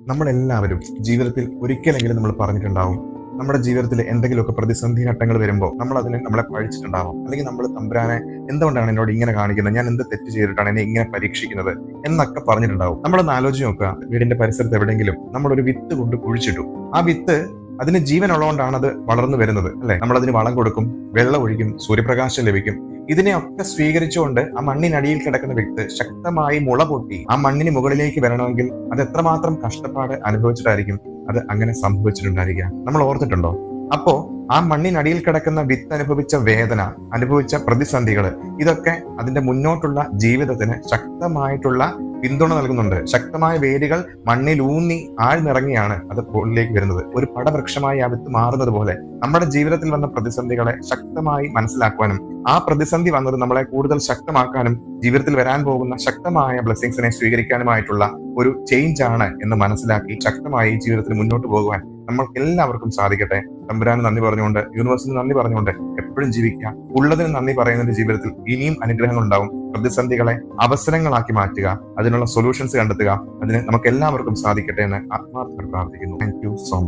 നമ്മളെല്ലാവരും ജീവിതത്തിൽ ഒരിക്കലെങ്കിലും നമ്മൾ പറഞ്ഞിട്ടുണ്ടാവും, നമ്മുടെ ജീവിതത്തിൽ എന്തെങ്കിലുമൊക്കെ പ്രതിസന്ധി ഘട്ടങ്ങൾ വരുമ്പോൾ നമ്മൾ അതിനെ നമ്മളെ പഴിച്ചിട്ടുണ്ടാവും. അല്ലെങ്കിൽ നമ്മൾ തമ്പുരാനെ എന്തുകൊണ്ടാണ് എന്നോട് ഇങ്ങനെ കാണിക്കുന്നത്, ഞാൻ എന്ത് തെറ്റ് ചെയ്തിട്ടാണ് എന്നെ ഇങ്ങനെ പരീക്ഷിക്കുന്നത് എന്നൊക്കെ പറഞ്ഞിട്ടുണ്ടാവും. നമ്മളൊന്ന് ആലോചിച്ച് നോക്കുക, വീടിന്റെ പരിസരത്ത് എവിടെയെങ്കിലും നമ്മളൊരു വിത്ത് കൊണ്ട് കുഴിച്ചിട്ടു. ആ വിത്ത് അതിന് ജീവൻ ഉള്ളതുകൊണ്ടാണ് അത് വളർന്നു വരുന്നത്, അല്ലെ? നമ്മൾ അതിന് വളം കൊടുക്കും, വെള്ളം ഒഴിക്കും, സൂര്യപ്രകാശം ലഭിക്കും. ഇതിനെയൊക്കെ സ്വീകരിച്ചുകൊണ്ട് ആ മണ്ണിനടിയിൽ കിടക്കുന്ന വിത്ത് ശക്തമായി മുള പൊട്ടി ആ മണ്ണിന് മുകളിലേക്ക് വരണമെങ്കിൽ അത് എത്രമാത്രം കഷ്ടപ്പാട് അനുഭവിച്ചിട്ടായിരിക്കും അത് അങ്ങനെ സംഭവിച്ചിട്ടുണ്ടായിരിക്കുക. നമ്മൾ ഓർത്തിട്ടുണ്ടോ? അപ്പോ ആ മണ്ണിനടിയിൽ കിടക്കുന്ന വിത്ത് അനുഭവിച്ച വേദന, അനുഭവിച്ച പ്രതിസന്ധികൾ, ഇതൊക്കെ അതിന്റെ മുന്നോട്ടുള്ള ജീവിതത്തിന് ശക്തമായിട്ടുള്ള പിന്തുണ നൽകുന്നുണ്ട്. ശക്തമായ വേരുകൾ മണ്ണിലൂന്നി ആഴ്ന്നിറങ്ങിയാണ് അത് മുകളിലേക്ക് വരുന്നത്. ഒരു പടവൃക്ഷമായി ആ വിത്ത് മാറുന്നത് പോലെ നമ്മുടെ ജീവിതത്തിൽ വന്ന പ്രതിസന്ധികളെ ശക്തമായി മനസ്സിലാക്കുവാനും ആ പ്രതിസന്ധി വന്നത് നമ്മളെ കൂടുതൽ ശക്തമാക്കാനും ജീവിതത്തിൽ വരാൻ പോകുന്ന ശക്തമായ ബ്ലെസ്സിങ്സിനെ സ്വീകരിക്കാനുമായിട്ടുള്ള ഒരു ചേഞ്ച് ആണ് എന്ന് മനസ്സിലാക്കി ശക്തമായി ജീവിതത്തിൽ മുന്നോട്ട് പോകുവാൻ നമ്മൾക്ക് എല്ലാവർക്കും സാധിക്കട്ടെ. തമ്പുരാന് നന്ദി പറഞ്ഞുകൊണ്ട്, യൂണിവേഴ്സിന് നന്ദി പറഞ്ഞുകൊണ്ട് എപ്പോഴും ജീവിക്കുക. ഉള്ളതിന് നന്ദി പറയുന്നതിന്റെ ജീവിതത്തിൽ ഇനിയും അനുഗ്രഹങ്ങൾ ഉണ്ടാവും. പ്രതിസന്ധികളെ അവസരങ്ങളാക്കി മാറ്റുക, അതിനുള്ള സൊല്യൂഷൻസ് കണ്ടെത്തുക. അതിന് നമുക്ക് എല്ലാവർക്കും സാധിക്കട്ടെ എന്ന് ആത്മാർത്ഥമായി പ്രാർത്ഥിക്കുന്നു. Thank you so much.